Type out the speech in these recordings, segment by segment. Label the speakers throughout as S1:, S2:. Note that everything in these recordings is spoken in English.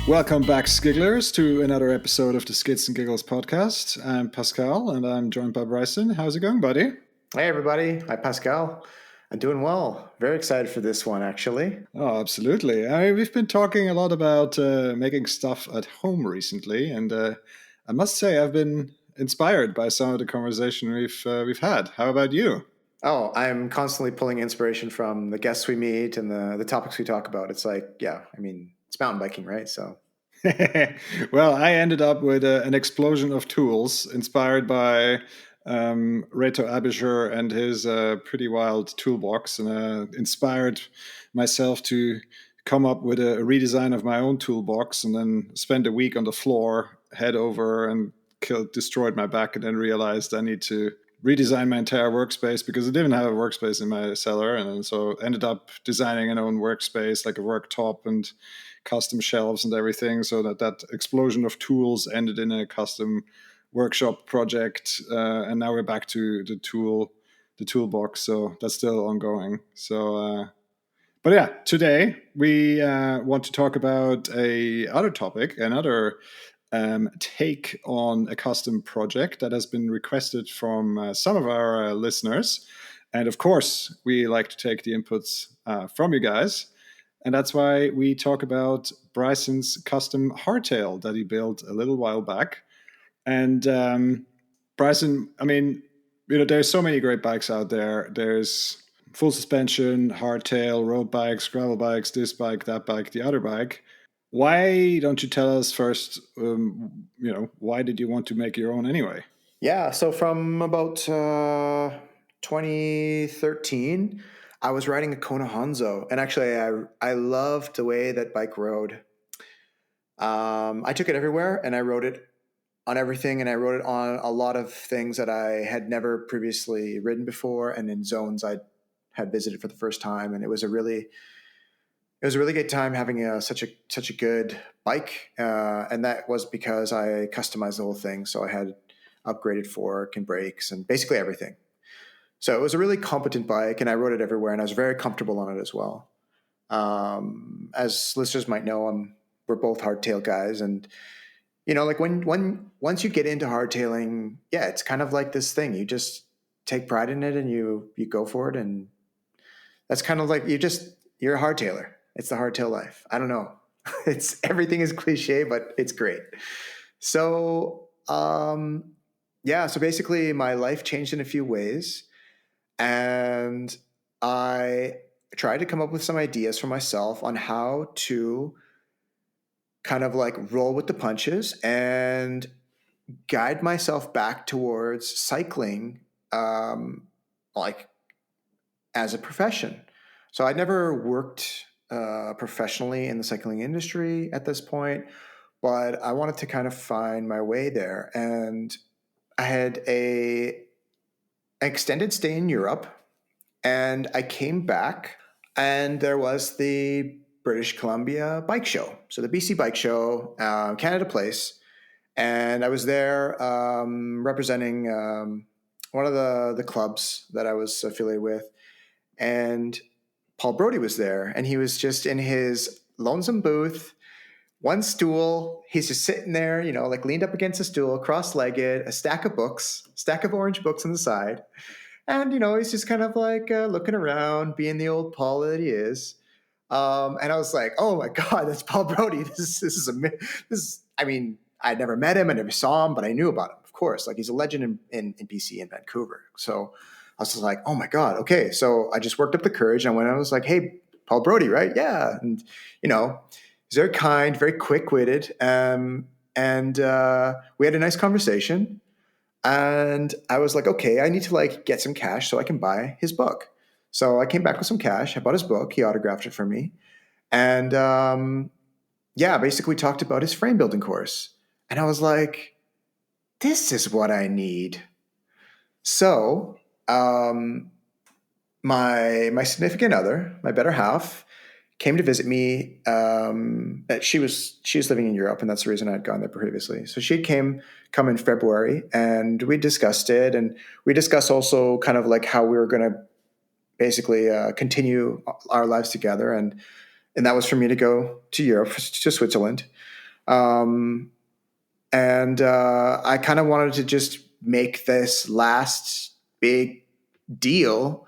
S1: Welcome back, Skigglers, to another episode of the Skids and Giggles podcast. I'm Pascal, and I'm joined by Bryson. How's it going, buddy?
S2: Hey, everybody. Hi, Pascal. I'm doing well. Very excited for this one, actually.
S1: Oh, absolutely. We've been talking a lot about making stuff at home recently, and I must say I've been inspired by some of the conversation we've had. How about you?
S2: Oh, I'm constantly pulling inspiration from the guests we meet and the topics we talk about. It's like, it's mountain biking, right? So,
S1: Well, I ended up with an explosion of tools inspired by Reto Abisher and his pretty wild toolbox, and inspired myself to come up with a redesign of my own toolbox, and then spend a week on the floor, head over, and destroyed my back, and then realized I need to redesign my entire workspace because I didn't have a workspace in my cellar, and so ended up designing an own workspace, like a worktop and custom shelves and everything, so that explosion of tools ended in a custom workshop project, and now we're back to the toolbox, so that's still ongoing. But yeah, today we want to talk about another take on a custom project that has been requested from some of our listeners. And of course, we like to take the inputs from you guys. And that's why we talk about Bryson's custom hardtail that he built a little while back. And Bryson, there's so many great bikes out there. There's full suspension, hardtail, road bikes, gravel bikes, this bike, that bike, the other bike. Why don't you tell us first, why did you want to make your own anyway?
S2: yeah. So from about 2013, I was riding a Kona Hanzo. And actually, I loved the way that bike rode. I took it everywhere and I rode it on everything, and I wrote it on a lot of things that I had never previously ridden before, and in zones I had visited for the first time. And it was a really good time having such a good bike, and that was because I customized the whole thing. So I had upgraded fork and brakes and basically everything. So it was a really competent bike, and I rode it everywhere, and I was very comfortable on it as well. As listeners might know, we're both hardtail guys, and like when once you get into hardtailing, yeah, it's kind of like this thing. You just take pride in it and you go for it. And that's kind of like you're a hardtailer. It's the hardtail life. I don't know. Everything is cliche, but it's great. So, so basically my life changed in a few ways, and I tried to come up with some ideas for myself on how to kind of like roll with the punches and guide myself back towards cycling, like as a profession. So I'd never worked professionally in the cycling industry at this point, but I wanted to kind of find my way there. And I had an extended stay in Europe, and I came back, and there was the British Columbia Bike Show. So the BC Bike Show, Canada Place. And I was there representing one of the clubs that I was affiliated with. And Paul Brody was there, and he was just in his lonesome booth, one stool. He's just sitting there, like leaned up against a stool, cross-legged, a stack of orange books on the side. And, he's just kind of like looking around, being the old Paul that he is. And I was like, oh my God, that's Paul Brody. I'd never met him. I never saw him, but I knew about him, of course. Like, he's a legend in BC and Vancouver. So I was just like, oh my God. Okay. So I just worked up the courage. And when I was like, hey, Paul Brody, right? Yeah. And, he's very kind, very quick-witted. And we had a nice conversation. And I was like, okay, I need to like get some cash so I can buy his book. So I came back with some cash. I bought his book. He autographed it for me. And basically talked about his frame building course. And I was like, this is what I need. So my significant other, my better half, came to visit me. She was living in Europe, and that's the reason I had gone there previously. So she come in February, and we discussed it. And we discussed also kind of like how we were going to basically continue our lives together. And that was for me to go to Europe, to Switzerland. Um, and I kind of wanted to just make this last big deal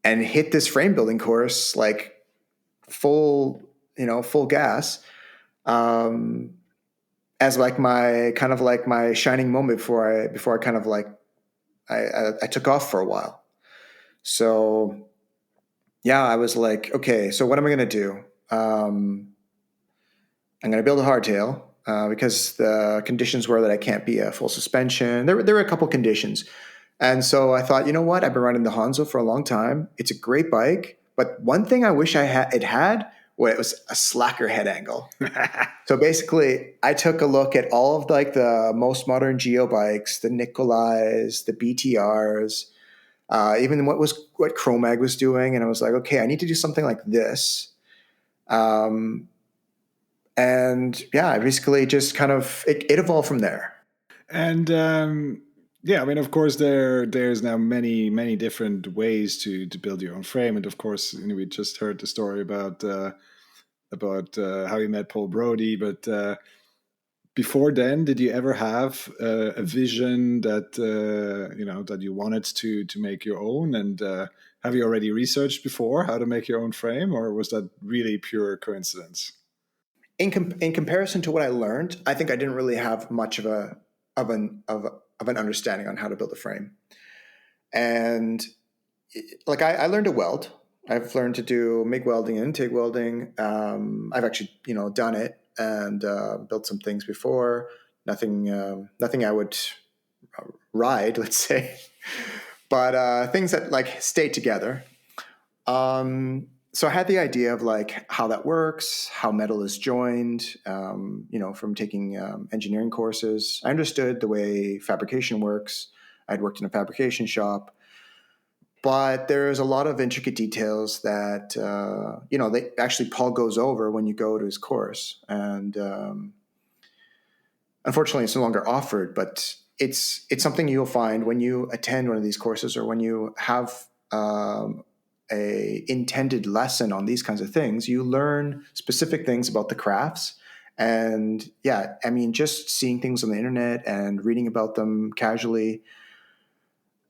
S2: and hit this frame building course like full, full gas, um, as like my kind of like my shining moment before I kind of like I took off for a while. So yeah, I was like, okay, so what am I going to do? I'm going to build a hardtail because the conditions were that I can't be a full suspension. There were a couple conditions. And so I thought, you know what? I've been riding the Hanzo for a long time. It's a great bike. But one thing I wish it had was a slacker head angle. So basically, I took a look at all of like the most modern Geo bikes, the Nikolais, the BTRs, even what Chromag was doing, and I was like, okay, I need to do something like this. Um, and yeah, I basically just kind of it evolved from there.
S1: And yeah, I mean, of course, there's now many different ways to build your own frame, and of course, we just heard the story about how you met Paul Brody. But before then, did you ever have a vision that that you wanted to make your own? And have you already researched before how to make your own frame, or was that really pure coincidence?
S2: In comparison to what I learned, I think I didn't really have much of an understanding on how to build a frame. And like I learned to weld. I've learned to do MIG welding and TIG welding. I've actually done it and built some things before. Nothing I would ride, let's say, but things that like stay together. So I had the idea of like how that works, how metal is joined, from taking engineering courses. I understood the way fabrication works. I'd worked in a fabrication shop, but there's a lot of intricate details that they actually Paul goes over when you go to his course, and unfortunately, it's no longer offered. But it's something you'll find when you attend one of these courses or when you have a intended lesson on these kinds of things. You learn specific things about the crafts. And yeah, I mean, just seeing things on the internet and reading about them casually,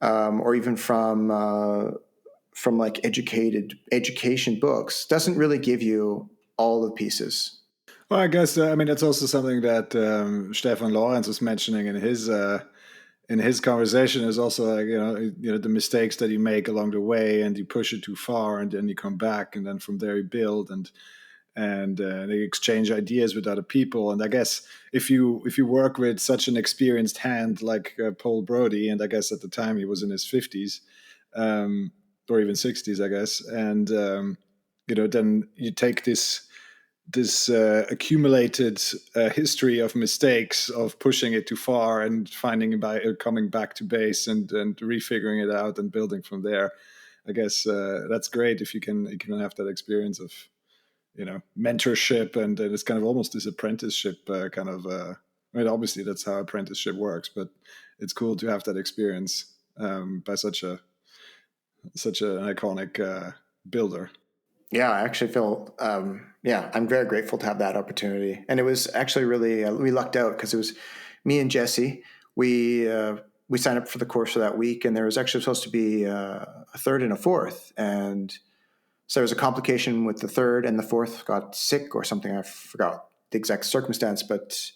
S2: or even from like education books doesn't really give you all the pieces.
S1: Well, I guess I mean that's also something that Stefan Lorenz was mentioning in his conversation. Is also like the mistakes that you make along the way, and you push it too far, and then you come back, and then from there you build, and they exchange ideas with other people. And I guess if you work with such an experienced hand like Paul Brody, and I guess at the time he was in his 50s, or even 60s, I guess, and then you take this accumulated history of mistakes of pushing it too far and finding by coming back to base and refiguring it out and building from there. I guess that's great if you can have that experience of mentorship, and it's kind of almost this apprenticeship kind of. I mean, obviously that's how apprenticeship works, but it's cool to have that experience by such an iconic builder.
S2: Yeah, I actually feel, yeah, I'm very grateful to have that opportunity. And it was actually really, we lucked out because it was me and Jesse. We signed up for the course for that week, and there was actually supposed to be a third and a fourth. And so there was a complication with the third, and the fourth got sick or something. I forgot the exact circumstance, but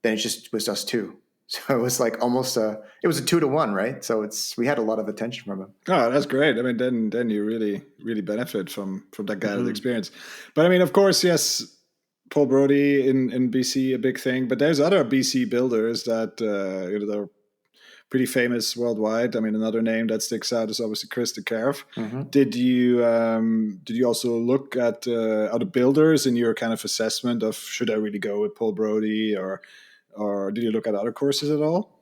S2: then it just was us two. So it was like it was a 2-to-1, right? So we had a lot of attention from him.
S1: Oh, that's great. I mean, then you really benefit from that guided
S2: Mm-hmm.
S1: experience. But I mean, of course, yes, Paul Brody in BC, a big thing. But there's other BC builders that that are pretty famous worldwide. I mean, another name that sticks out is obviously Chris de Kerf.
S2: Mm-hmm.
S1: Did you also look at other builders in your kind of assessment of should I really go with Paul Brody, or did you look at other courses at all?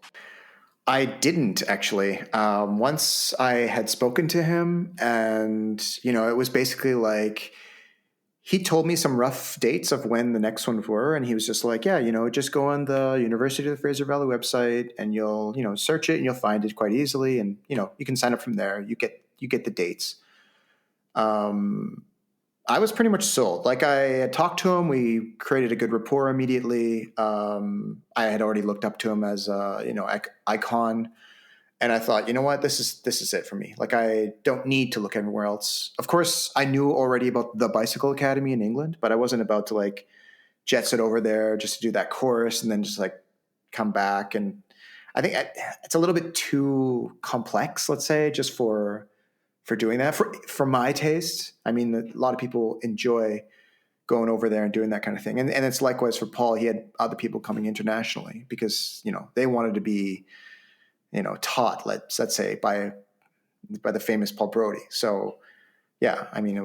S2: I didn't actually. Once I had spoken to him, and it was basically like he told me some rough dates of when the next ones were, and he was just like, "Yeah, just go on the University of the Fraser Valley website, and you'll search it, and you'll find it quite easily, and you can sign up from there. You get the dates." Um, I was pretty much sold. Like I had talked to him, we created a good rapport immediately. I had already looked up to him as a icon, and I thought, you know what, this is it for me. Like I don't need to look anywhere else. Of course, I knew already about the Bicycle Academy in England, but I wasn't about to like jet set over there just to do that course and then just like come back. And I think it's a little bit too complex, let's say, just for doing that for my taste. I mean, a lot of people enjoy going over there and doing that kind of thing, and it's likewise for Paul. He had other people coming internationally because they wanted to be taught, let's say, by the famous Paul Brody. So yeah, I mean, it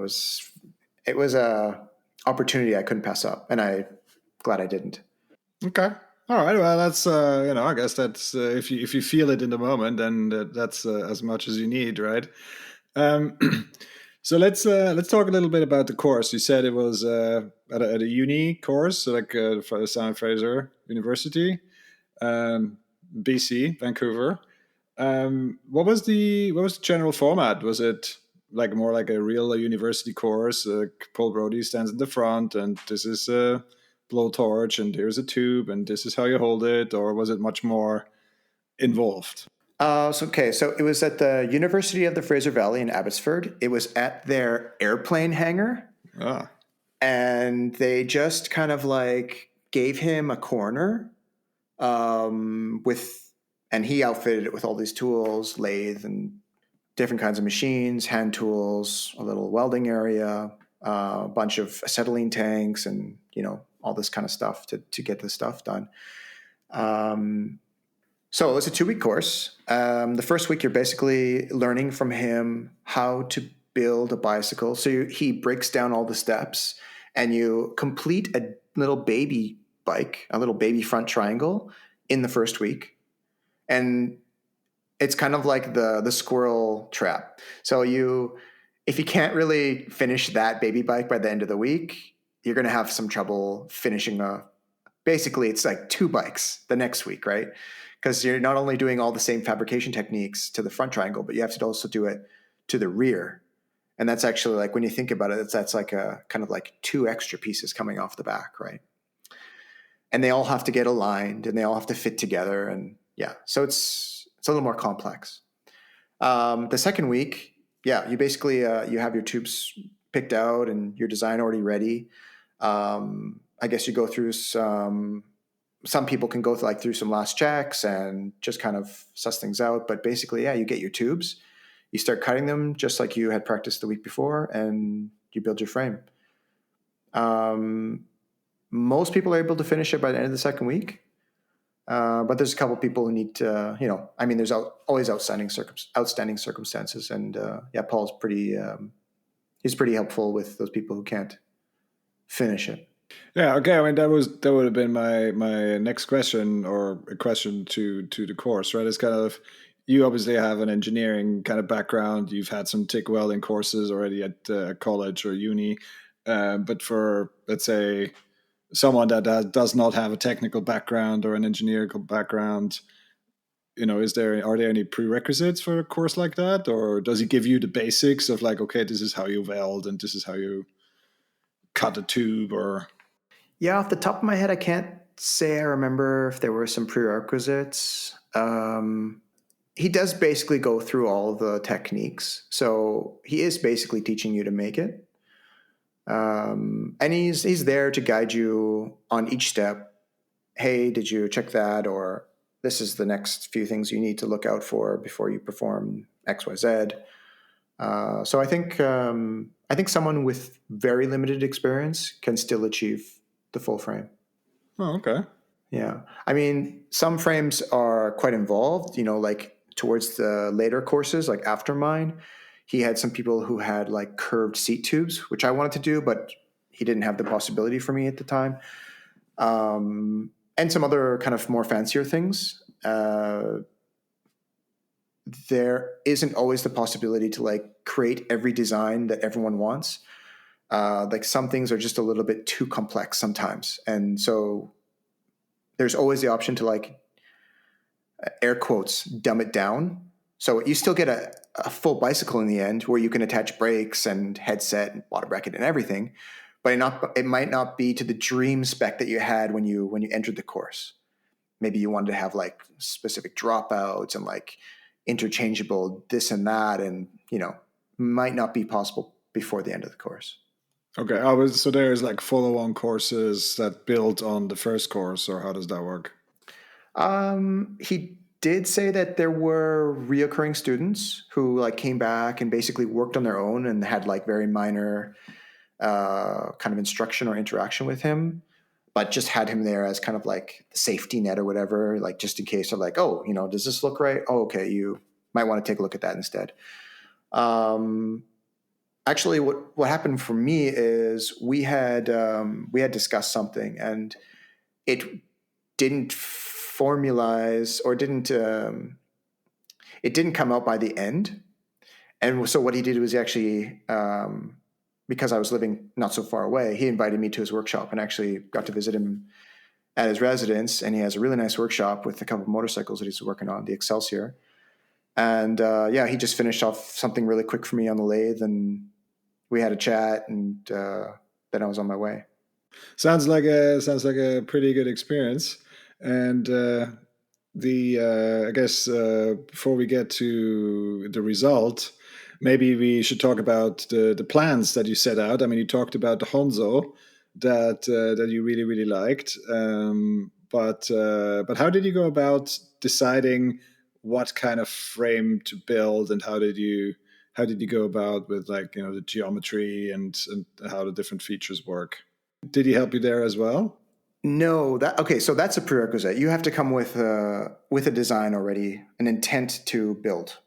S2: was a opportunity I couldn't pass up, and I glad I didn't.
S1: Okay. All right. Well, that's I guess that's if you feel it in the moment, then that's as much as you need, right? Um, so let's talk a little bit about the course. You said it was at a uni course, so like for Simon Fraser University, um, BC, Vancouver. What was the general format? Was it like more like a real university course? Paul Brody stands in the front, and this is a blowtorch, and here's a tube, and this is how you hold it, or was it much more involved?
S2: So it was at the University of the Fraser Valley in Abbotsford. It was at their airplane hangar,
S1: Ah,
S2: and they just kind of like gave him a corner with, and he outfitted it with all these tools, lathe and different kinds of machines, hand tools, a little welding area, a bunch of acetylene tanks, and all this kind of stuff to get this stuff done. Um, so it was a 2-week course. The first week, you're basically learning from him how to build a bicycle. So he breaks down all the steps, and you complete a little baby bike, a little baby front triangle in the first week. And it's kind of like the squirrel trap. So if you can't really finish that baby bike by the end of the week, you're going to have some trouble finishing basically it's like 2 bikes the next week, right? Because you're not only doing all the same fabrication techniques to the front triangle, but you have to also do it to the rear. And that's actually, like, when you think about it, that's like a kind of like 2 extra pieces coming off the back, right? And they all have to get aligned, and they all have to fit together. And yeah, so it's a little more complex. The second week, yeah, you basically you have your tubes picked out and your design already ready. I guess you go through some people can go through some last checks and just kind of suss things out. But basically, yeah, you get your tubes, you start cutting them just like you had practiced the week before, and you build your frame. Most people are able to finish it by the end of the second week. But there's a couple of people who need to, I mean, there's always outstanding circumstances. And yeah, Paul's he's pretty helpful with those people who can't finish it.
S1: yeah. Okay. I mean, that would have been my next question, or a question to the course, right? It's kind of, you obviously have an engineering kind of background. You've had some TIG welding courses already at college or uni, but for, let's say, someone that does not have a technical background or an engineering background, are there any prerequisites for a course like that, or does he give you the basics of like, okay, this is how you weld and this is how you cut a tube, or
S2: Yeah, off the top of my head, I can't say I remember if there were some prerequisites. He does basically go through all the techniques. So he is basically teaching you to make it. And he's there to guide you on each step. Hey, did you check that? Or this is the next few things you need to look out for before you perform X, Y, Z. So I think someone with very limited experience can still achieve the full frame.
S1: oh, okay.
S2: Yeah, I mean, some frames are quite involved. Like towards the later courses, like after mine, he had some people who had like curved seat tubes, which I wanted to do, but he didn't have the possibility for me at the time. And some other kind of more fancier things. There isn't always the possibility to like create every design that everyone wants. Like some things are just a little bit too complex sometimes, and so there's always the option to, like, air quotes, dumb it down. So you still get a full bicycle in the end, where you can attach brakes and headset and water bracket and everything, but it might not be to the dream spec that you had when you entered the course. Maybe you wanted to have like specific dropouts and like interchangeable this and that, and might not be possible before the end of the course.
S1: Okay, I was so there's like follow-on courses that build on the first course, or how does that work?
S2: He did say that there were reoccurring students who like came back and basically worked on their own and had like very minor kind of instruction or interaction with him, but just had him there as kind of like the safety net or whatever, like just in case of like, oh, does this look right? Oh, okay, you might want to take a look at that instead. Um, Actually, what happened for me is we had discussed something, and it didn't formalize, or it didn't come out by the end. And so what he did was actually, because I was living not so far away, he invited me to his workshop and actually got to visit him at his residence. And he has a really nice workshop with a couple of motorcycles that he's working on, the Excelsior. And yeah, he just finished off something really quick for me on the lathe, and we had a chat, and then I was on my way.
S1: Sounds like a pretty good experience. And the I guess before we get to the result, maybe we should talk about the plans that you set out. I mean, you talked about the Honzo that you really really liked, but how did you go about deciding what kind of frame to build, and how did you go about with like the geometry and how the different features work? Did he help you there as well?
S2: No, that okay. So that's a prerequisite. You have to come with a design already, an intent to build.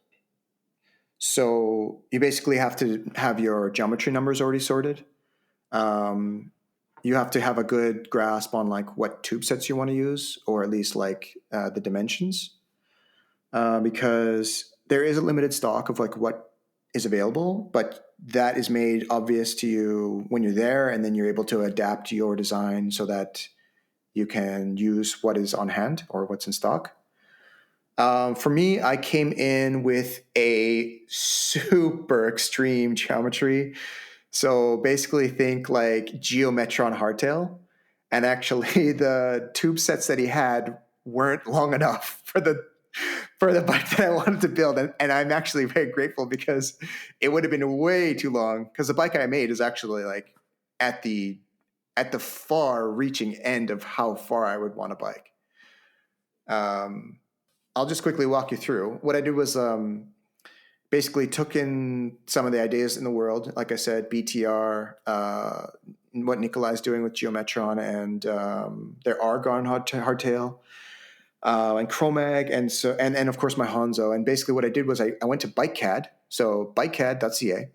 S2: So you basically have to have your geometry numbers already sorted. Um, you have to have a good grasp on like what tube sets you want to use, or at least like the dimensions, because there is a limited stock of like what is available, but that is made obvious to you when you're there, and then you're able to adapt your design so that you can use what is on hand or what's in stock. For me, I came in with a super extreme geometry. So basically, think like Geometron Hardtail. And actually, the tube sets that he had weren't long enough for the bike that I wanted to build. And I'm actually very grateful, because it would have been way too long. Because the bike I made is actually like at the far reaching end of how far I would want to bike. Um, I'll just quickly walk you through. What I did was basically took in some of the ideas in the world. Like I said, BTR, what Nikolai's doing with Geometron, and their Argon hardtail, and Chromag, and of course my Hanzo. And basically what I did was I went to BikeCAD, so bikecad.ca,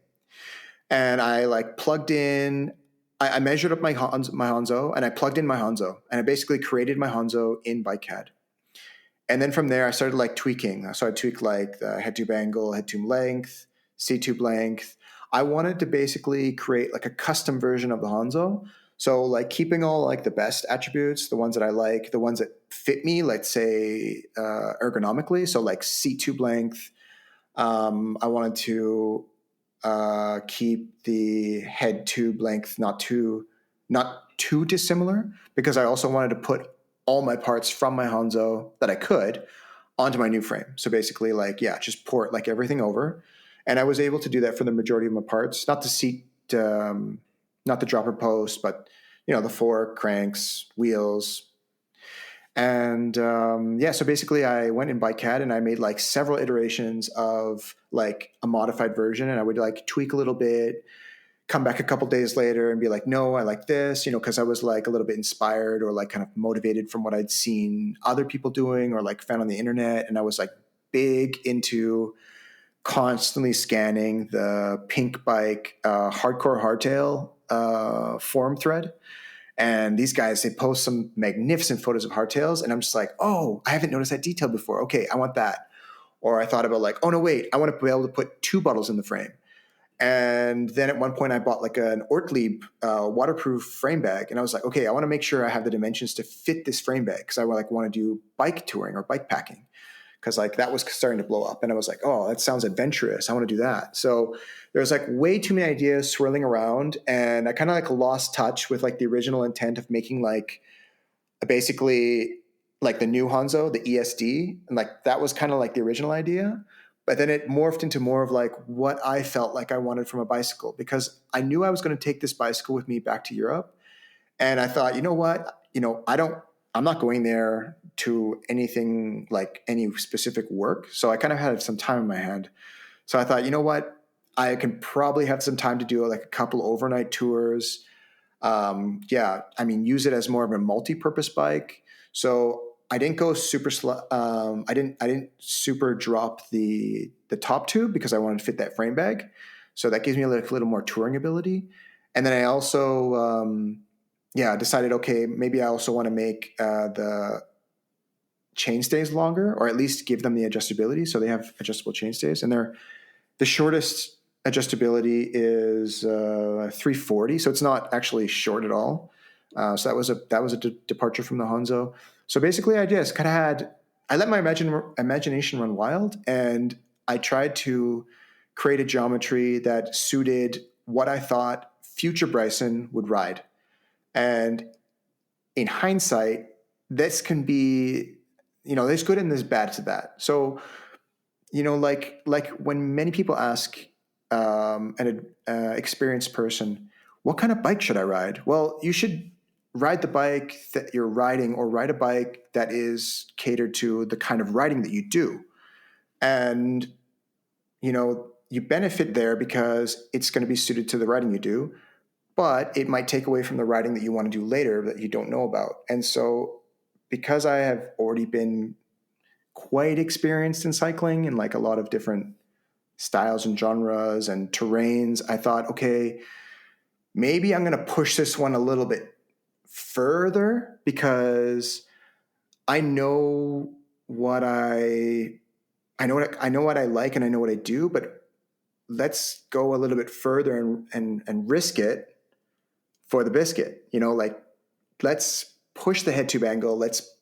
S2: and I like plugged in. I measured up my Hanzo, and I plugged in my Hanzo, and I basically created my Hanzo in BikeCAD. And then from there, I started like tweaking. So I tweaked like the head tube angle, head tube length, C tube length. I wanted to basically create like a custom version of the Hanzo. So like keeping all like the best attributes, the ones that I like, the ones that fit me, let's say ergonomically. So like C tube length. I wanted to keep the head tube length not too dissimilar, because I also wanted to put all my parts from my Hanzo that I could onto my new frame. So basically, like, yeah, just port like everything over. And I was able to do that for the majority of my parts, not the seat, not the dropper post, but the fork, cranks, wheels. And yeah, so basically I went in BikeCAD and I made like several iterations of like a modified version, and I would like tweak a little bit, come back a couple days later and be like, no, I like this, because I was like a little bit inspired or like kind of motivated from what I'd seen other people doing or like found on the internet. And I was like big into constantly scanning the Pink Bike Hardcore Hardtail forum thread. And these guys, they post some magnificent photos of hardtails. And I'm just like, oh, I haven't noticed that detail before. Okay, I want that. Or I thought about like, oh, no, wait, I want to be able to put two bottles in the frame. And then at one point I bought like an Ortlieb waterproof frame bag. And I was like, okay, I want to make sure I have the dimensions to fit this frame bag, because I like want to do bike touring or bike packing. because like that was starting to blow up, and I was like, oh, that sounds adventurous. I want to do that. So there's like way too many ideas swirling around, and I kind of like lost touch with like the original intent of making like basically like the new Hanzo, the ESD, and like that was kind of like the original idea. But then it morphed into more of like what I felt like I wanted from a bicycle, because I knew I was going to take this bicycle with me back to Europe. And I thought, you know what? I'm not going there to anything like any specific work. So I kind of had some time in my hand. So I thought, you know what? I can probably have some time to do like a couple overnight tours. Yeah, I mean, use it as more of a multi-purpose bike. So I didn't go super I didn't super drop the top tube because I wanted to fit that frame bag. So that gives me like a little more touring ability. And then I also yeah, decided, okay, maybe I also want to make the chainstays longer, or at least give them the adjustability. So they have adjustable chainstays, and the shortest adjustability is 340. So it's not actually short at all. So that was a departure from the Hanzo. So basically, I let my imagination run wild, and I tried to create a geometry that suited what I thought future Bryson would ride. And in hindsight, this can be, there's good and there's bad to that. So, like when many people ask an experienced person, what kind of bike should I ride? Well, you should ride the bike that you're riding, or ride a bike that is catered to the kind of riding that you do. And, you benefit there because it's going to be suited to the riding you do, but it might take away from the riding that you want to do later that you don't know about. And so, because I have already been quite experienced in cycling in like a lot of different styles and genres and terrains, I thought, okay, maybe I'm going to push this one a little bit further, because I know what I know what I like, and I know what I do, but let's go a little bit further and risk it for the biscuit. Like, let's push the head tube angle, let's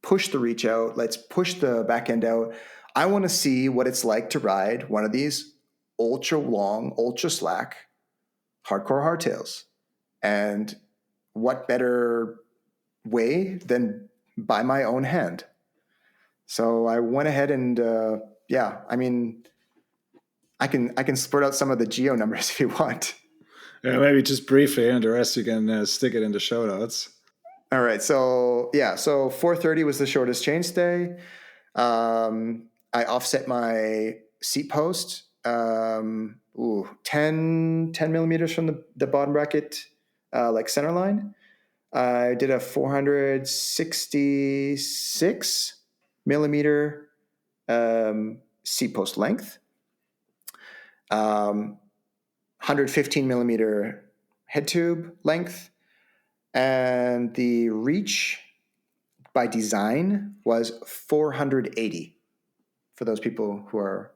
S2: push the reach out, let's push the back end out. I want to see what it's like to ride one of these ultra long, ultra slack, hardcore hardtails. And what better way than by my own hand? So I went ahead and yeah, I mean, I can spurt out some of the geo numbers if you want.
S1: Yeah, maybe just briefly, and the rest you can stick it in the show notes.
S2: All right, so yeah, so 430 was the shortest chainstay. I offset my seat post 10 millimeters from the bottom bracket, like center line. I did a 466 millimeter seat post length, 115 millimeter head tube length, and the reach by design was 480 for those people who are.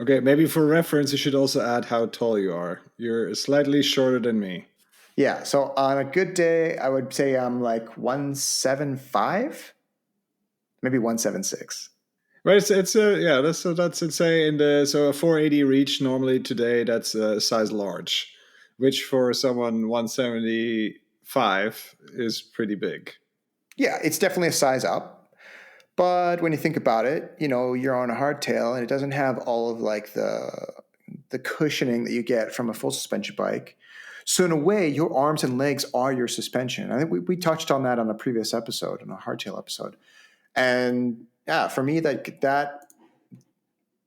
S1: Okay, maybe for reference, you should also add how tall you are. You're slightly shorter than me.
S2: Yeah, so on a good day, I would say I'm like 175, maybe 176.
S1: Right, it's yeah, that's let's say a 480 reach normally today, that's a size large, which for someone 175 is pretty big.
S2: Yeah, it's definitely a size up. But when you think about it, you're on a hardtail, and it doesn't have all of like the cushioning that you get from a full suspension bike. So in a way, your arms and legs are your suspension. I think we touched on that on a previous episode, on a hardtail episode. And yeah, for me, that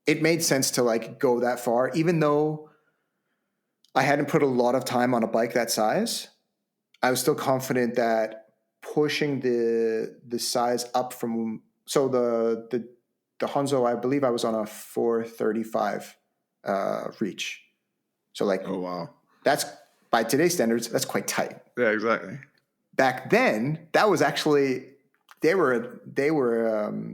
S2: it made sense to like go that far, even though I hadn't put a lot of time on a bike that size. I was still confident that pushing the size up from, so the Hanzo, I believe I was on a 435 reach. So like,
S1: Oh wow.
S2: that's, by today's standards, that's quite tight.
S1: Yeah, exactly.
S2: Back then, that was actually, they were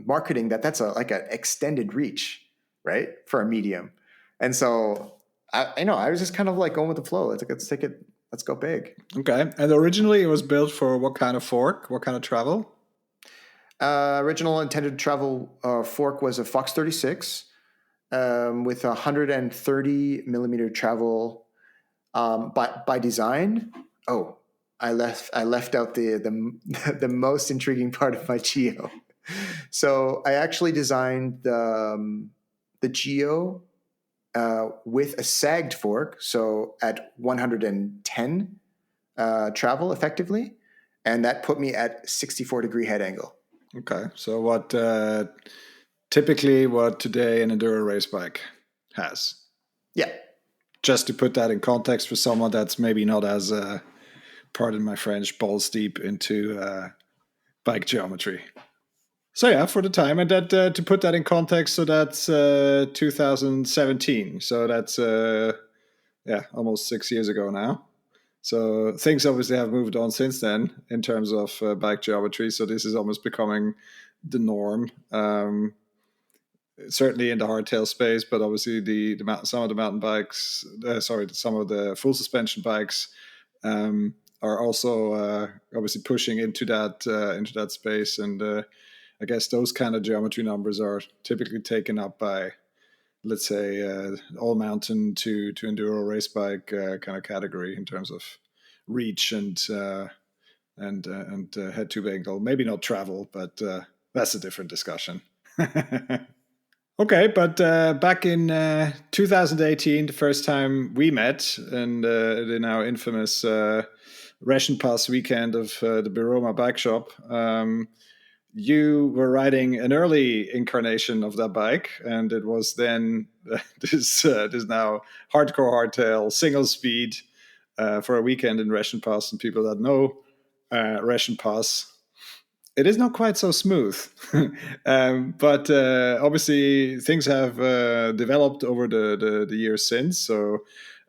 S2: marketing that's like an extended reach, right, for a medium. And so I was just kind of like going with the flow. Let's take it. Let's go big.
S1: Okay, and originally it was built for what kind of fork? What kind of travel?
S2: Original intended travel fork was a Fox 36 with 130 millimeter travel. By design, oh, I left out the the most intriguing part of my Geo. So I actually designed the Geo with a sagged fork, so at 110 travel effectively, and that put me at 64-degree head angle.
S1: Okay. So what typically what today an enduro race bike has?
S2: Yeah,
S1: Just to put that in context for someone that's maybe not as pardon my French, balls deep into bike geometry. So yeah, for the time, and that to put that in context, so that's 2017. So that's yeah, almost 6 years ago now. So things obviously have moved on since then in terms of bike geometry. So this is almost becoming the norm. Certainly in the hardtail space, but obviously some of the mountain bikes, some of the full suspension bikes are also obviously pushing into that space, and I guess those kind of geometry numbers are typically taken up by, let's say, all mountain to enduro race bike kind of category in terms of reach and head tube angle. Maybe not travel, but that's a different discussion. Okay, but back in 2018, the first time we met, and the now infamous Ration Pass weekend of the Biroma Bike Shop, you were riding an early incarnation of that bike, and it was then this now hardcore hardtail single speed for a weekend in Ration Pass. And people that know Ration Pass, it is not quite so smooth, but obviously things have developed over the years since. So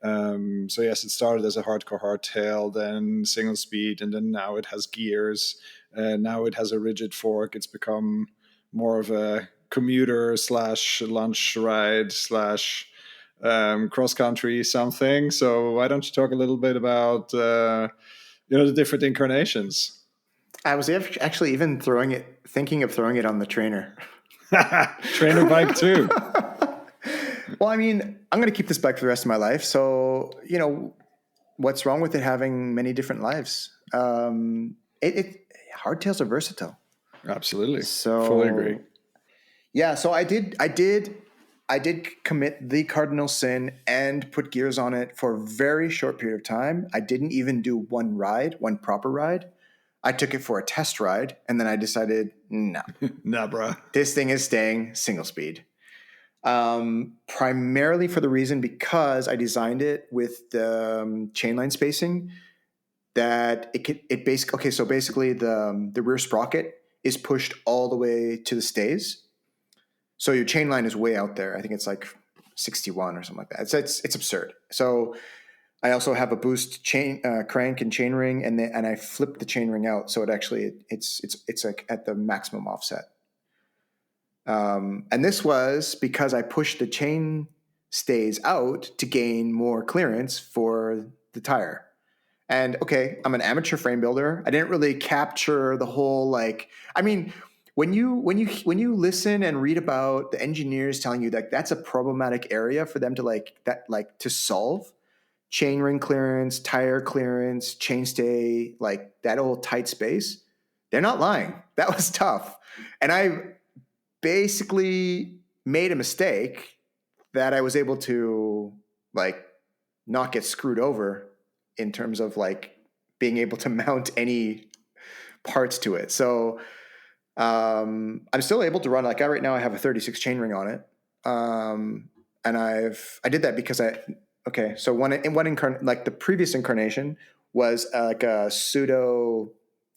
S1: yes, it started as a hardcore hardtail, then single speed, and then now it has gears. Now it has a rigid fork. It's become more of a commuter slash lunch ride slash cross country something. So why don't you talk a little bit about the different incarnations?
S2: I was actually even thinking of throwing it on the trainer.
S1: Trainer bike too.
S2: Well, I mean, I'm going to keep this bike for the rest of my life. So, what's wrong with it having many different lives? Hardtails are versatile.
S1: Absolutely. Fully agree.
S2: So, yeah, so I did commit the cardinal sin and put gears on it for a very short period of time. I didn't even do one proper ride. I took it for a test ride, and then I decided, no,
S1: Nah, bruh.
S2: this thing is staying single speed. Primarily for the reason because I designed it with the chainline spacing that it basically, okay, so basically the rear sprocket is pushed all the way to the stays. So your chain line is way out there. I think it's like 61 or something like that. It's absurd. So I also have a boost chain crank and chain ring, and I flip the chain ring out, so it actually it's like at the maximum offset. And this was because I pushed the chain stays out to gain more clearance for the tire. And okay, I'm an amateur frame builder. I didn't really capture the whole like. I mean, when you listen and read about the engineers telling you that that's a problematic area for them to to solve, chain ring clearance, tire clearance, chainstay, like that old tight space, they're not lying. That was tough. And I basically made a mistake that I was able to like not get screwed over in terms of like being able to mount any parts to it. So I'm still able to run. Like right now, I have a 36 chainring on it, and I did that because okay. So like the previous incarnation was like a pseudo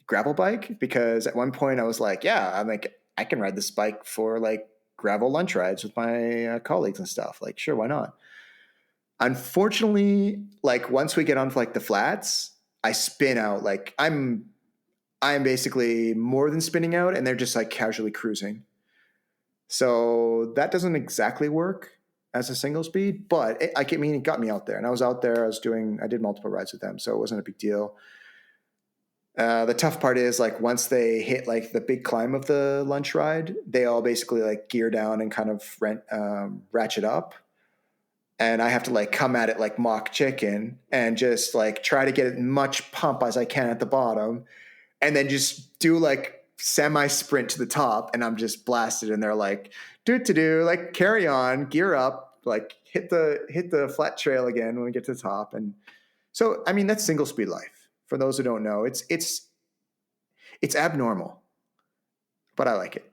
S2: gravel bike because at one point I was like, yeah, I'm like I can ride this bike for like gravel lunch rides with my colleagues and stuff. Like, sure, why not? Unfortunately, like once we get onto like the flats, I spin out. Like I'm basically more than spinning out, and they're just like casually cruising. So that doesn't exactly work as a single speed, but it got me out there, and I was out there. I did multiple rides with them, so it wasn't a big deal. The tough part is like once they hit like the big climb of the lunch ride, they all basically like gear down and kind of ratchet up, and I have to like come at it like mock chicken and just like try to get as much pump as I can at the bottom, and then just do like semi sprint to the top, and I'm just blasted. And they're like, do like carry on, gear up, like hit the flat trail again when we get to the top. And so I mean that's single speed life. For those who don't know, it's abnormal, but I like it.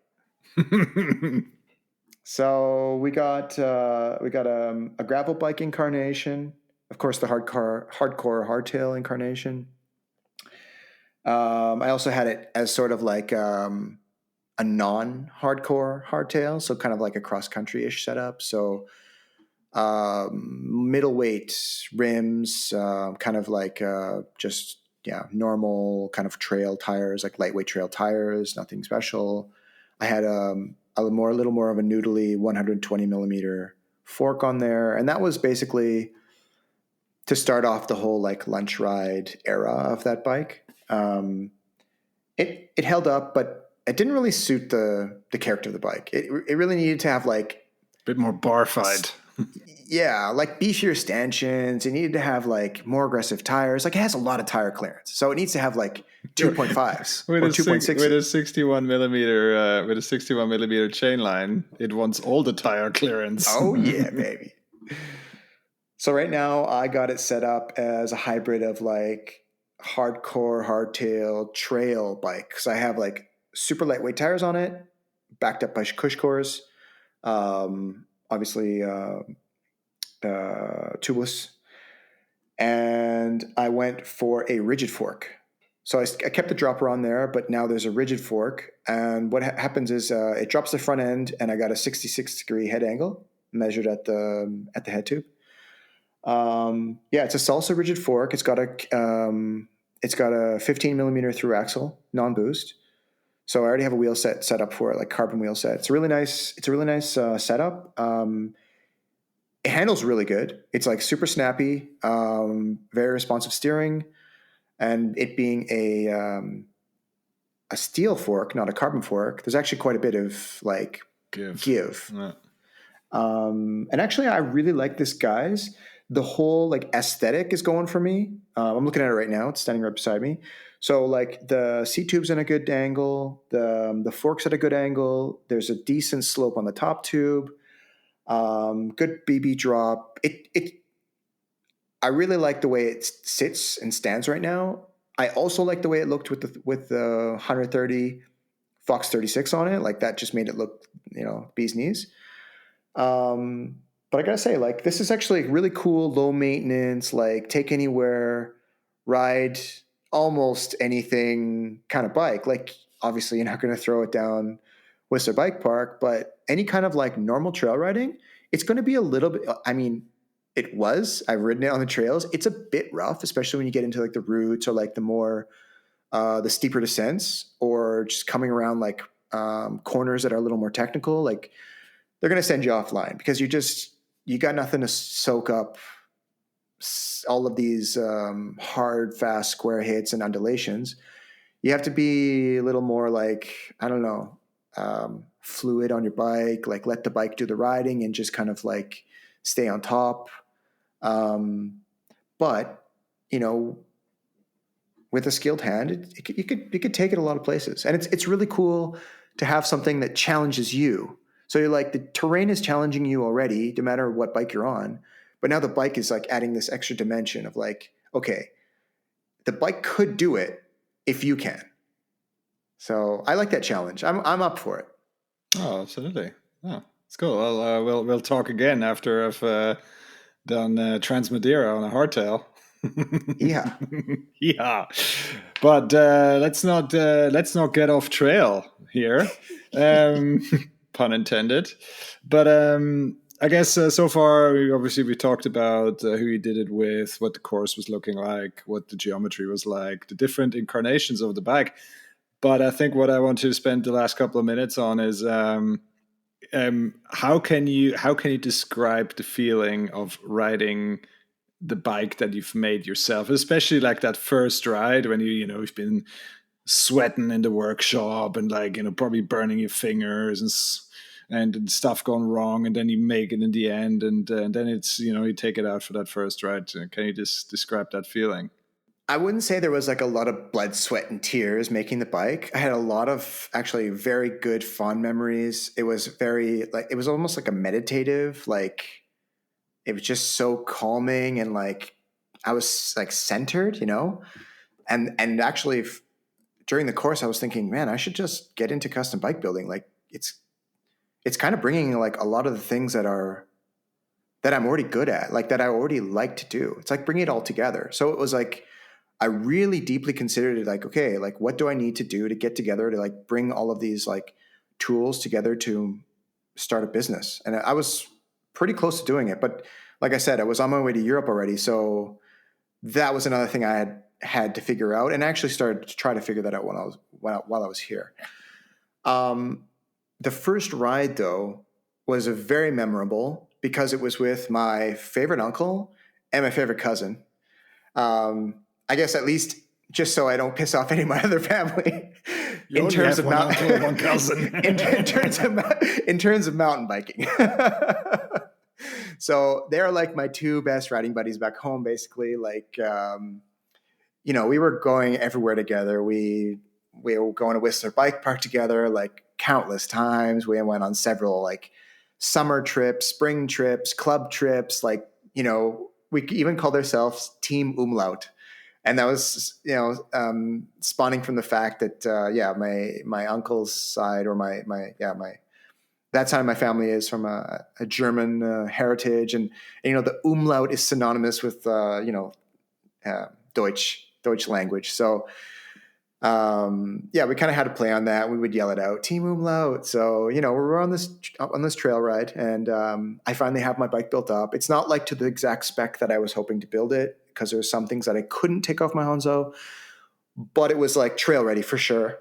S2: So we got a gravel bike incarnation, of course the hardcore hardtail incarnation. I also had it as sort of like a non-hardcore hardtail, so kind of like a cross country-ish setup. So middleweight rims, kind of like just normal kind of trail tires, like lightweight trail tires, nothing special. I had little more of a noodly 120 millimeter fork on there, and that was basically to start off the whole like lunch ride era of that bike. It held up, but it didn't really suit the character of the bike. It really needed to have like
S1: Bit more barfied.
S2: yeah, like beefier stanchions. It needed to have like more aggressive tires. Like it has a lot of tire clearance, so it needs to have like 2.5s or 2.6s.
S1: With a 61 millimeter chain line, it wants all the tire clearance.
S2: Oh yeah, baby. So right now I got it set up as a hybrid of like hardcore hardtail trail bike, because I have like super lightweight tires on it, backed up by cush cores. Obviously tubeless, and I went for a rigid fork. So I kept the dropper on there, but now there's a rigid fork. And what happens is it drops the front end, and I got a 66-degree head angle measured at the head tube. It's a salsa rigid fork. It's got a 15 millimeter through axle, non-boost. So I already have a wheel set up for it, like carbon wheel set. It's a really nice setup. It handles really good. It's like super snappy, very responsive steering, and it being a steel fork, not a carbon fork, there's actually quite a bit of like give. Yeah. And actually, I really like this, guys. The whole like aesthetic is going for me. I'm looking at it right now. It's standing right beside me. So like the seat tube's in a good angle. The fork's at a good angle. There's a decent slope on the top tube. Good BB drop. I really like the way it sits and stands right now. I also like the way it looked with the 130 Fox 36 on it. Like that just made it look, bee's knees. But I gotta say, like, this is actually really cool, low maintenance, like take anywhere, ride almost anything kind of bike. Like, obviously, you're not going to throw it down Whistler Bike Park, but any kind of like normal trail riding, it's going to be a little bit. I mean, I've ridden it on the trails. It's a bit rough, especially when you get into like the routes or like the more the steeper descents, or just coming around like corners that are a little more technical. Like they're going to send you offline because you got nothing to soak up all of these hard, fast square hits and undulations. You have to be a little more like, I don't know, fluid on your bike, like let the bike do the riding and just kind of like stay on top. But with a skilled hand, you could take it a lot of places, and it's really cool to have something that challenges you. So you're like, the terrain is challenging you already, no matter what bike you're on. But now the bike is like adding this extra dimension of like, okay, the bike could do it if you can. So I like that challenge. I'm up for it.
S1: Oh, absolutely. Oh, it's cool. Well, we'll talk again after I've done Transmadeira on a hardtail.
S2: Yeah.
S1: Yeah. But let's not get off trail here. Pun intended. But I guess so far we talked about who you did it with, what the course was looking like, what the geometry was like, the different incarnations of the bike. But I think what I want to spend the last couple of minutes on is how can you describe the feeling of riding the bike that you've made yourself, especially like that first ride when you've been sweating in the workshop and like probably burning your fingers and stuff going wrong, and then you make it in the end, and then it's you take it out for that first ride. Can you just describe that feeling?
S2: I wouldn't say there was like a lot of blood, sweat, and tears making the bike. I had a lot of actually very good, fond memories. It was very like it was almost like a meditative, like it was just so calming and like I was like centered, and actually during the course I was thinking, man, I should just get into custom bike building. Like it's kind of bringing like a lot of the things that I'm already good at, like that I already like to do. It's like bringing it all together. So it was like I really deeply considered it like, okay, like what do I need to do to get together to like bring all of these like tools together to start a business? And I was pretty close to doing it, but like I said, I was on my way to Europe already. So that was another thing I had to figure out, and I actually started to try to figure that out while I was here. Um, the first ride though was a very memorable because it was with my favorite uncle and my favorite cousin. I guess at least just so I don't piss off any of my other family.
S1: You only have one uncle and one cousin.
S2: In terms of mountain biking. So they're like my two best riding buddies back home, basically. Like, we were going everywhere together. We were going to Whistler Bike Park together like countless times. We went on several like summer trips, spring trips, club trips. Like, we even called ourselves Team Umlaut. And that was, spawning from the fact that, my uncle's side or my that side of my family is from a German heritage, and the umlaut is synonymous with Deutsch language. So we kind of had to play on that. We would yell it out, Team Umlaut. So we were on this trail ride, and I finally have my bike built up. It's not like to the exact spec that I was hoping to build it because there's some things that I couldn't take off my Hanzo, but it was like trail ready for sure.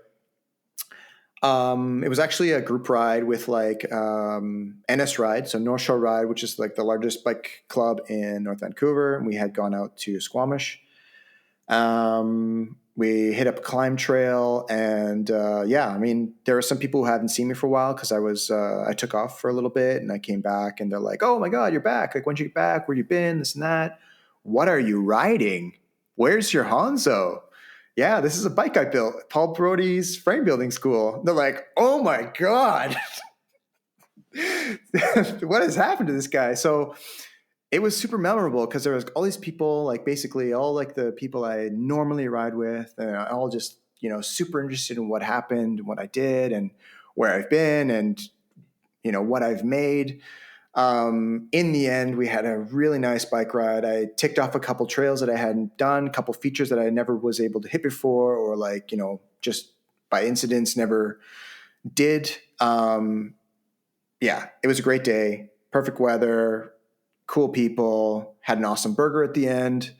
S2: It was actually a group ride with like NS Ride, so North Shore Ride, which is like the largest bike club in North Vancouver. And we had gone out to Squamish. We hit up a climb trail, and there were some people who hadn't seen me for a while because I took off for a little bit, and I came back, and they're like, "Oh my God, you're back! Like, when'd you get back? Where you been? This and that. What are you riding? Where's your Hanzo?" Yeah, this is a bike I built, Paul Brody's frame building school. They're like, oh my God, what has happened to this guy? So it was super memorable because there was all these people, like basically all like the people I normally ride with, and all just, super interested in what happened, what I did, and where I've been, and, what I've made. In the end, we had a really nice bike ride. I ticked off a couple trails that I hadn't done, a couple features that I never was able to hit before, or like, just by incidents never did. It was a great day, perfect weather, cool people, had an awesome burger at the end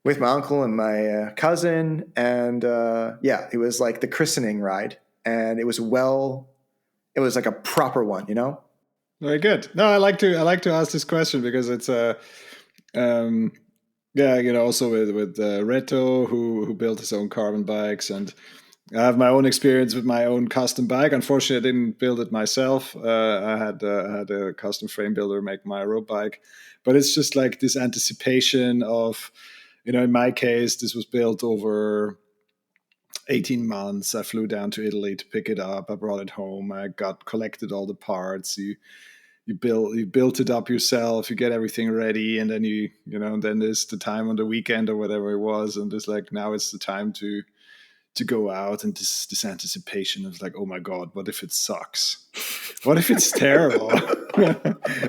S2: with my uncle and my cousin. And it was like the christening ride, and it was like a proper one,
S1: Very good. No, I like to ask this question because it's um, also with Reto who built his own carbon bikes, and I have my own experience with my own custom bike. Unfortunately, I didn't build it myself. I had a custom frame builder make my road bike, but it's just like this anticipation of, in my case, this was built over 18 months. I flew down to Italy to pick it up. I brought it home. I collected all the parts. You built it up yourself. You get everything ready, and then then there's the time on the weekend or whatever it was, and it's like now it's the time to go out, and this anticipation of like, oh my God, what if it sucks? What if it's terrible?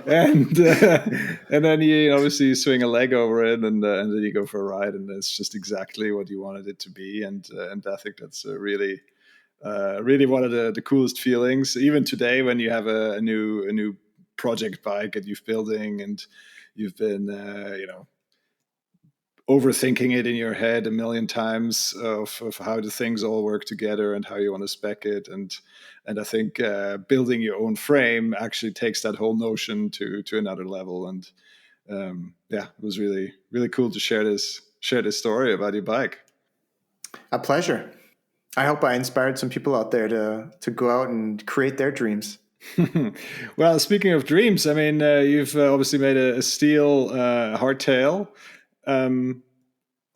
S1: and then you obviously swing a leg over it, and then you go for a ride, and it's just exactly what you wanted it to be. And I think that's really one of the coolest feelings. Even today, when you have a new project bike that you're building, and you've been overthinking it in your head a million times of how the things all work together and how you want to spec it, and I think building your own frame actually takes that whole notion to another level. And Yeah, it was really really cool to share this story about your bike.
S2: A pleasure. I hope I inspired some people out there to go out and create their dreams.
S1: Well, speaking of dreams, I mean, you've obviously made a steel hardtail. Um,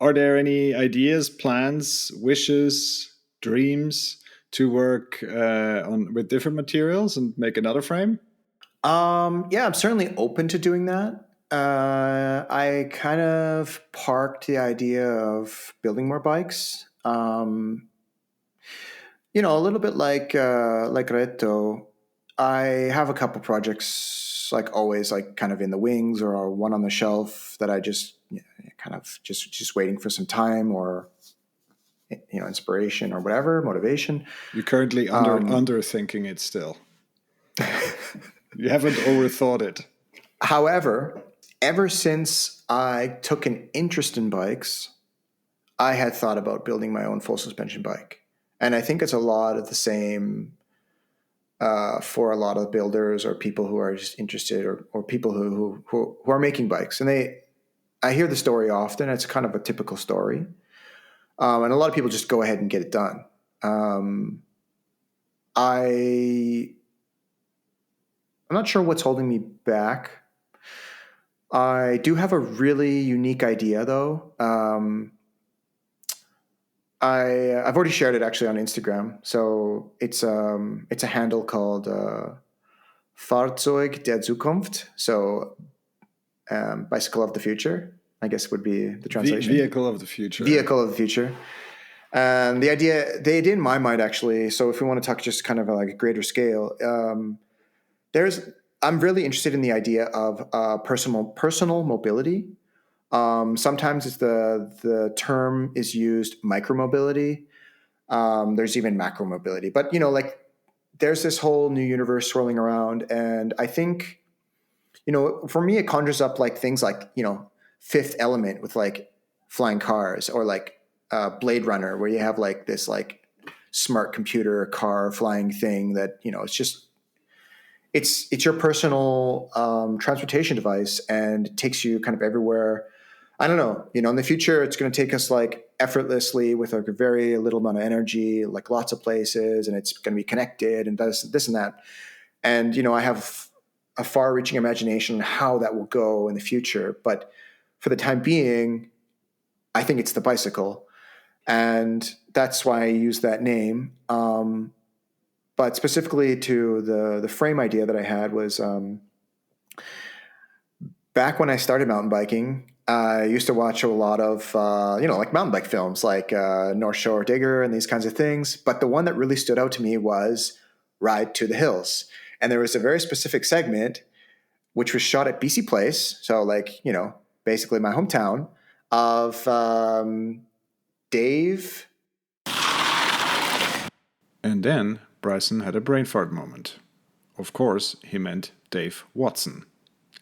S1: are there any ideas, plans, wishes, dreams to work on with different materials and make another frame?
S2: Yeah, I'm certainly open to doing that. I kind of parked the idea of building more bikes. A little bit like Reto. I have a couple projects, like always, like kind of in the wings or one on the shelf that I just kind of just waiting for some time or inspiration or whatever motivation.
S1: You're currently underthinking it still. You haven't overthought it.
S2: However, ever since I took an interest in bikes, I had thought about building my own full suspension bike. And I think it's a lot of the same for a lot of builders or people who are just interested or people who are making bikes. And I hear the story often. It's kind of a typical story. And a lot of people just go ahead and get it done. I'm not sure what's holding me back. I do have a really unique idea, though. I've already shared it actually on Instagram. So it's a handle called Fahrzeug der Zukunft. So bicycle of the future, I guess would be the translation.
S1: Vehicle of the future.
S2: Vehicle of the future. And the idea in my mind actually. So if we want to talk just kind of like a greater scale, I'm really interested in the idea of personal mobility. Sometimes it's the term is used micromobility. There's even macromobility, but like there's this whole new universe swirling around, and I think for me it conjures up like things like Fifth Element with like flying cars, or like Blade Runner, where you have like this like smart computer car flying thing that it's just it's your personal transportation device and takes you kind of everywhere. I don't know, in the future, it's going to take us like effortlessly with a very little amount of energy, like lots of places, and it's going to be connected and this and that. And, I have a far reaching imagination on how that will go in the future. But for the time being, I think it's the bicycle. And that's why I use that name. But specifically to the frame idea that I had was back when I started mountain biking, I used to watch a lot of, like mountain bike films like North Shore Digger and these kinds of things. But the one that really stood out to me was Ride to the Hills. And there was a very specific segment which was shot at BC Place. So like, basically my hometown of Dave.
S1: And then Bryson had a brain fart moment. Of course, he meant Dave Watson.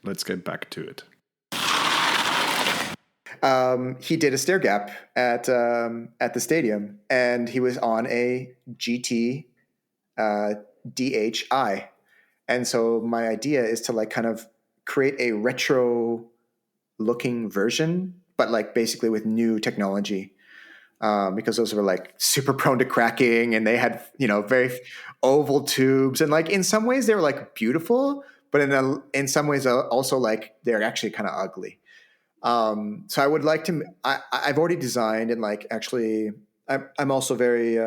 S1: Let's get back to it.
S2: He did a stair gap at the stadium, and he was on a GT DHI. And so my idea is to like kind of create a retro looking version, but like basically with new technology. Because those were like super prone to cracking, and they had very oval tubes, and like in some ways they were like beautiful, but in some ways also like they're actually kind of ugly. So I would like to. I've already designed, and like actually, I'm also very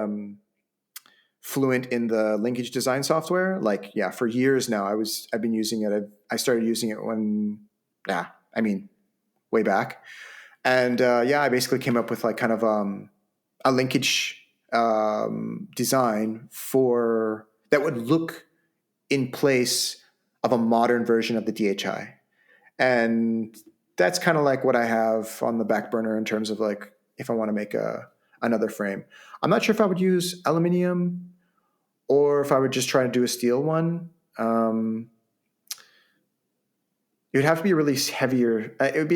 S2: fluent in the linkage design software. Like for years now, I've been using it. I started using it when way back. And I basically came up with like kind of a linkage design for that would look in place of a modern version of the DHI. And that's kind of like what I have on the back burner in terms of like if I want to make another frame. I'm not sure if I would use aluminum or if I would just try to do a steel one. It would have to be really heavier. It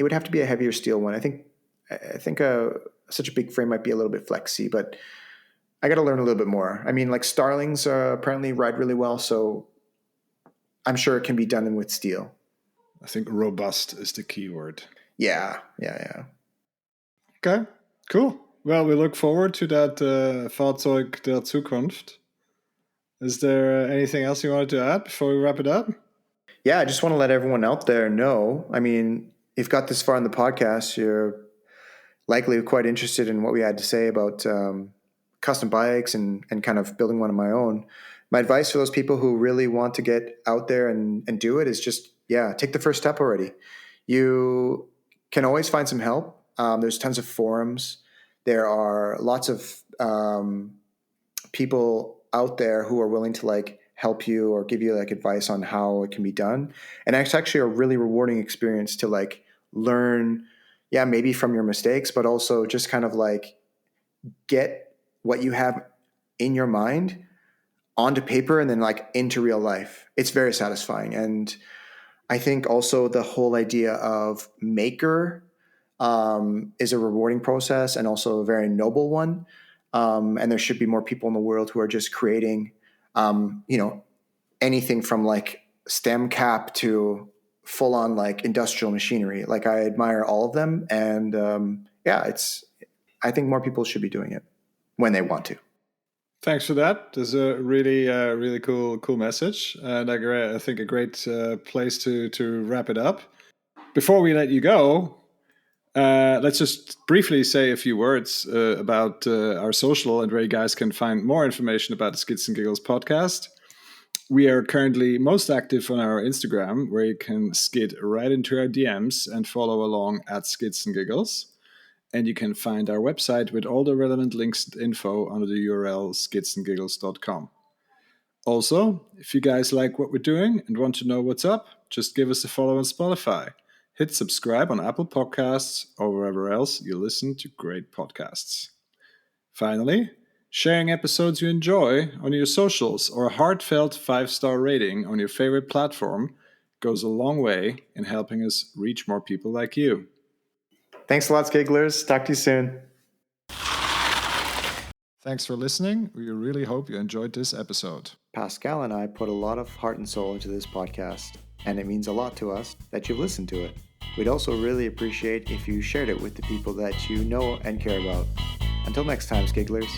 S2: would have to be a heavier steel one. I think such a big frame might be a little bit flexy, but I got to learn a little bit more. I mean, like Starlings apparently ride really well, so I'm sure it can be done with steel.
S1: I think robust is the key word.
S2: Yeah.
S1: Okay, cool. Well, we look forward to that Fahrzeug der Zukunft. Is there anything else you wanted to add before we wrap it up?
S2: Yeah, I just want to let everyone out there know. I mean, if you've got this far in the podcast, you're likely quite interested in what we had to say about custom bikes and kind of building one of my own. My advice for those people who really want to get out there and do it is just, take the first step already. You can always find some help. There's tons of forums. There are lots of people out there who are willing to like help you or give you like advice on how it can be done. And it's actually a really rewarding experience to like learn, maybe from your mistakes, but also just kind of like get what you have in your mind onto paper and then like into real life. It's very satisfying. And I think also the whole idea of maker is a rewarding process and also a very noble one. And there should be more people in the world who are just creating, anything from like stem cap to full on like industrial machinery. Like I admire all of them. And I think more people should be doing it when they want to.
S1: Thanks for that. This is a really cool message, and I think a great place to wrap it up. Before we let you go, let's just briefly say a few words about our social and where you guys can find more information about the Skids and Giggles podcast. We are currently most active on our Instagram, where you can skid right into our DMs and follow along at Skids and Giggles. And you can find our website with all the relevant links and info under the URL skidsandgiggles.com. Also, if you guys like what we're doing and want to know what's up, just give us a follow on Spotify. Hit subscribe on Apple Podcasts or wherever else you listen to great podcasts. Finally, sharing episodes you enjoy on your socials or a heartfelt 5-star rating on your favorite platform goes a long way in helping us reach more people like you.
S2: Thanks a lot, Skigglers. Talk to you soon.
S1: Thanks for listening. We really hope you enjoyed this episode.
S2: Pascal and I put a lot of heart and soul into this podcast, and it means a lot to us that you've listened to it. We'd also really appreciate if you shared it with the people that you know and care about. Until next time, Skigglers.